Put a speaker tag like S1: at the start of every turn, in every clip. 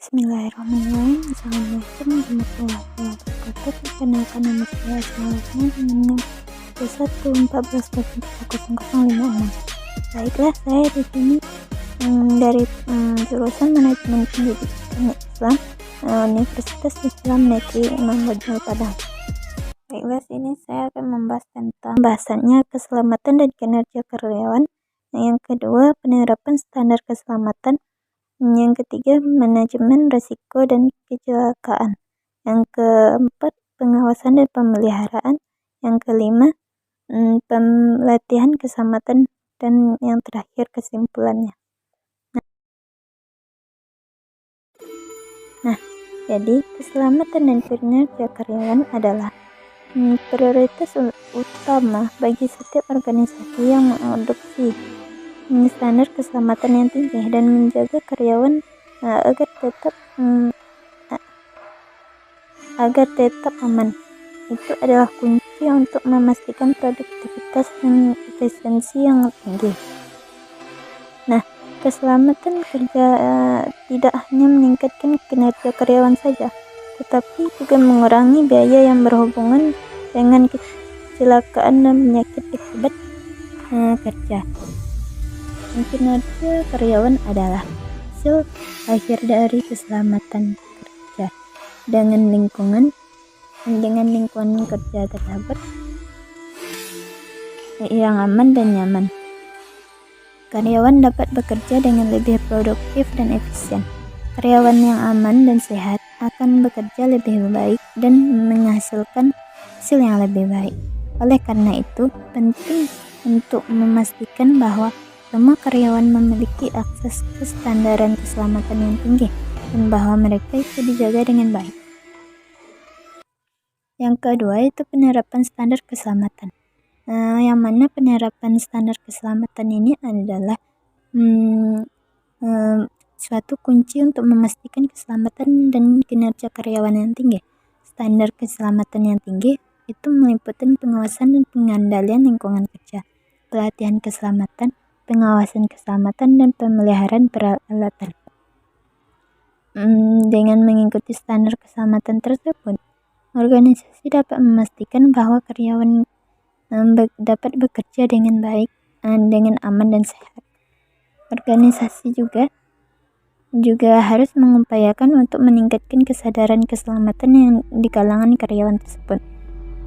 S1: Bismillahirrahmanirrahim. Assalamualaikum warahmatullahi wabarakatuh. Perkenalkan, nama saya Asmaul dengan nomor 21140056. Baiklah, saya di sini dari jurusan Manajemen Pendidikan Islam, Universitas Islam Negeri Imam Bonjol Padang. Baiklah, sini saya akan membahas tentang bahasannya keselamatan dan kinerja karyawan. Yang kedua, penerapan standar keselamatan. Yang ketiga, manajemen risiko dan kecelakaan. Yang keempat, pengawasan dan pemeliharaan. Yang kelima, pelatihan keselamatan. Dan yang terakhir, kesimpulannya. Nah, jadi keselamatan dan kinerja karyawan adalah prioritas utama bagi setiap organisasi yang mengadopsi standar keselamatan yang tinggi dan menjaga karyawan agar tetap aman. Itu adalah kunci untuk memastikan produktivitas dan efisiensi yang tinggi. Nah, keselamatan kerja tidak hanya meningkatkan kinerja karyawan saja, tetapi juga mengurangi biaya yang berhubungan dengan kecelakaan dan penyakit akibat kerja. Kinerja karyawan adalah hasil akhir dari keselamatan kerja dengan lingkungan kerja tersebut yang aman dan nyaman. Karyawan dapat bekerja dengan lebih produktif dan efisien. Karyawan yang aman dan sehat akan bekerja lebih baik dan menghasilkan hasil yang lebih baik. Oleh karena itu, penting untuk memastikan bahwa semua karyawan memiliki akses ke standaran keselamatan yang tinggi dan bahwa mereka itu dijaga dengan baik. Yang kedua itu penerapan standar keselamatan. Yang mana penerapan standar keselamatan ini adalah suatu kunci untuk memastikan keselamatan dan kinerja karyawan yang tinggi. Standar keselamatan yang tinggi itu meliputi pengawasan dan pengendalian lingkungan kerja, pelatihan keselamatan, pengawasan keselamatan, dan pemeliharaan peralatan. Dengan mengikuti standar keselamatan tersebut, organisasi dapat memastikan bahwa karyawan dapat bekerja dengan baik, dengan aman dan sehat. Organisasi juga harus mengupayakan untuk meningkatkan kesadaran keselamatan yang di kalangan karyawan tersebut.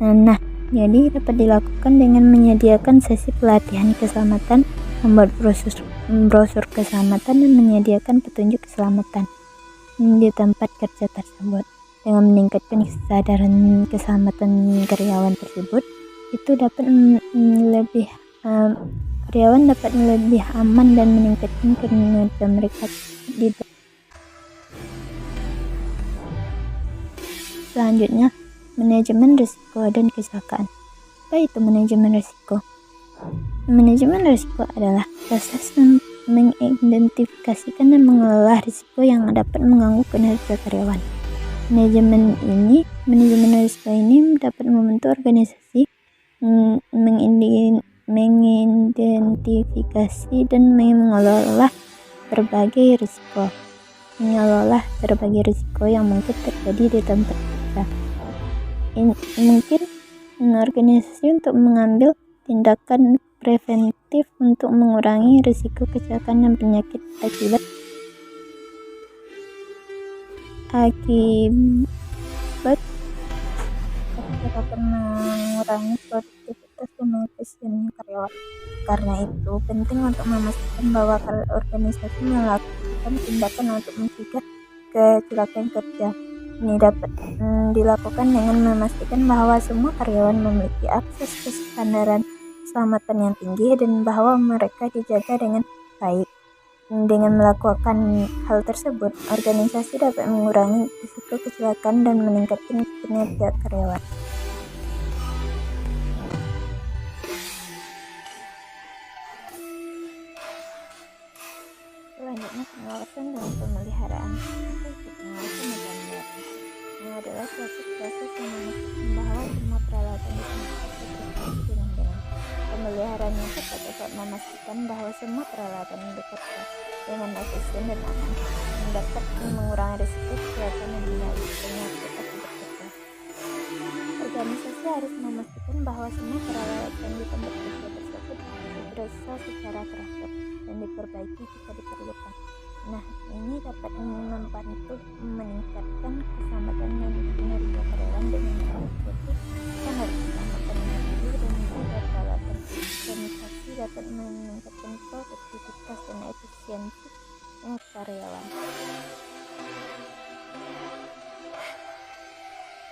S1: Nah, jadi dapat dilakukan dengan menyediakan sesi pelatihan keselamatan, membuat brosur keselamatan, dan menyediakan petunjuk keselamatan di tempat kerja tersebut. Dengan meningkatkan kesadaran keselamatan karyawan tersebut, itu dapat karyawan dapat lebih aman dan meningkatkan kinerja mereka di. Selanjutnya, manajemen risiko dan kecelakaan. Apa itu manajemen risiko? Manajemen risiko adalah proses mengidentifikasikan dan mengelola risiko yang dapat mengganggu kinerja karyawan. Manajemen risiko ini dapat membantu organisasi mengidentifikasi dan mengelola berbagai risiko yang mungkin terjadi di tempat kerja. Mungkin organisasi untuk mengambil tindakan preventif untuk mengurangi risiko kecelakaan dan penyakit akibat dapat mengurangi produktivitas dan efisiensi karyawan. Karena itu, penting untuk memastikan bahwa organisasi melakukan tindakan untuk mencegah kecelakaan kerja. Ini dapat dilakukan dengan memastikan bahwa semua karyawan memiliki akses ke standaran keselamatan yang tinggi dan bahwa mereka dijaga dengan baik. Dengan melakukan hal tersebut, organisasi dapat mengurangi risiko kecelakaan dan meningkatkan kinerja karyawan. Selanjutnya, pengawasan dan pemeliharaan. Pengawasan dan pemeliharaan ini adalah suatu proses yang memastikan bahwa semua peralatan di tempat kerja berfungsi dengan benar. Pemeliharaan yang tepat dapat memastikan bahwa semua peralatan bekerja dengan efisien dan aman, dapat mengurangi risiko harus memastikan bahwa semua peralatan di tempat kerja tersebut diperiksa secara teratur dan diperbaiki jika diperlukan. Nah, ini dapat membantu meningkatkan keselamatan dan kinerja karyawan dengan mengikuti standar keselamatan yang tinggi dan menjaga peralatan. Organisasi dapat meningkatkan produktivitas dan efisiensi karyawan.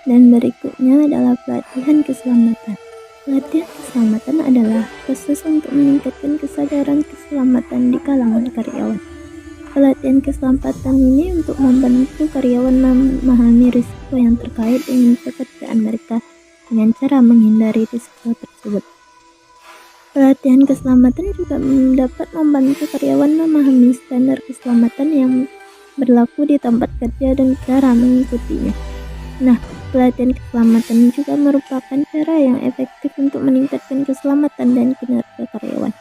S1: Dan berikutnya adalah pelatihan keselamatan. Pelatihan keselamatan adalah khusus untuk meningkatkan kesadaran keselamatan di kalangan karyawan. Pelatihan keselamatan ini untuk membantu karyawan memahami risiko yang terkait dengan pekerjaan mereka dengan cara menghindari risiko tersebut. Pelatihan keselamatan juga dapat membantu karyawan memahami standar keselamatan yang berlaku di tempat kerja dan cara mengikutinya. Nah, pelatihan keselamatan juga merupakan cara yang efektif untuk meningkatkan keselamatan dan kinerja karyawan.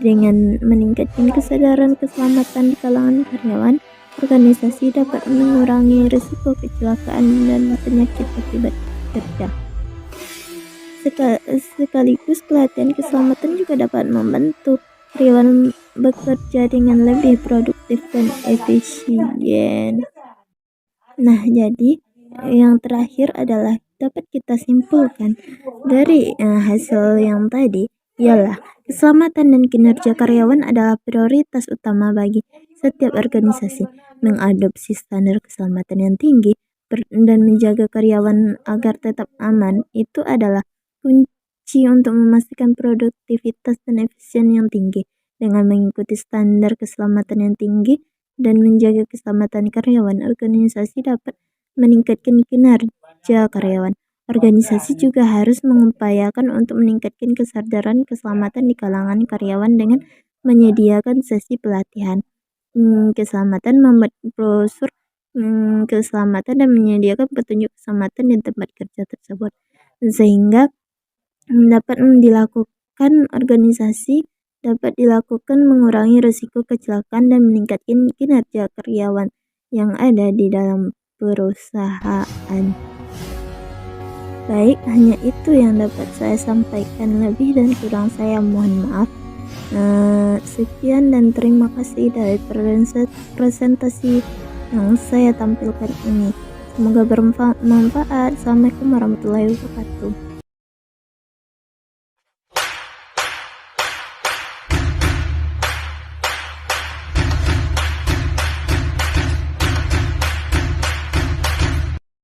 S1: Dengan meningkatkan kesadaran keselamatan di kalangan karyawan, organisasi dapat mengurangi risiko kecelakaan dan penyakit akibat kerja. Sekaligus pelatihan keselamatan juga dapat membantu karyawan bekerja dengan lebih produktif dan efisien. Nah, jadi yang terakhir adalah dapat kita simpulkan dari hasil yang tadi ialah keselamatan dan kinerja karyawan adalah prioritas utama bagi setiap organisasi. Mengadopsi standar keselamatan yang tinggi dan menjaga karyawan agar tetap aman itu adalah kunci untuk memastikan produktivitas dan efisien yang tinggi. Dengan mengikuti standar keselamatan yang tinggi dan menjaga keselamatan karyawan, organisasi dapat meningkatkan kinerja karyawan. Organisasi juga harus mengupayakan untuk meningkatkan kesadaran keselamatan di kalangan karyawan dengan menyediakan sesi pelatihan keselamatan, membuat brosur keselamatan, dan menyediakan petunjuk keselamatan di tempat kerja tersebut, sehingga dapat dilakukan organisasi dapat dilakukan mengurangi risiko kecelakaan dan meningkatkan kinerja karyawan yang ada di dalam perusahaan. Baik, hanya itu yang dapat saya sampaikan. Lebih dan kurang saya mohon maaf. Sekian dan terima kasih dari presentasi yang saya tampilkan ini. Semoga bermanfaat. Assalamualaikum warahmatullahi wabarakatuh.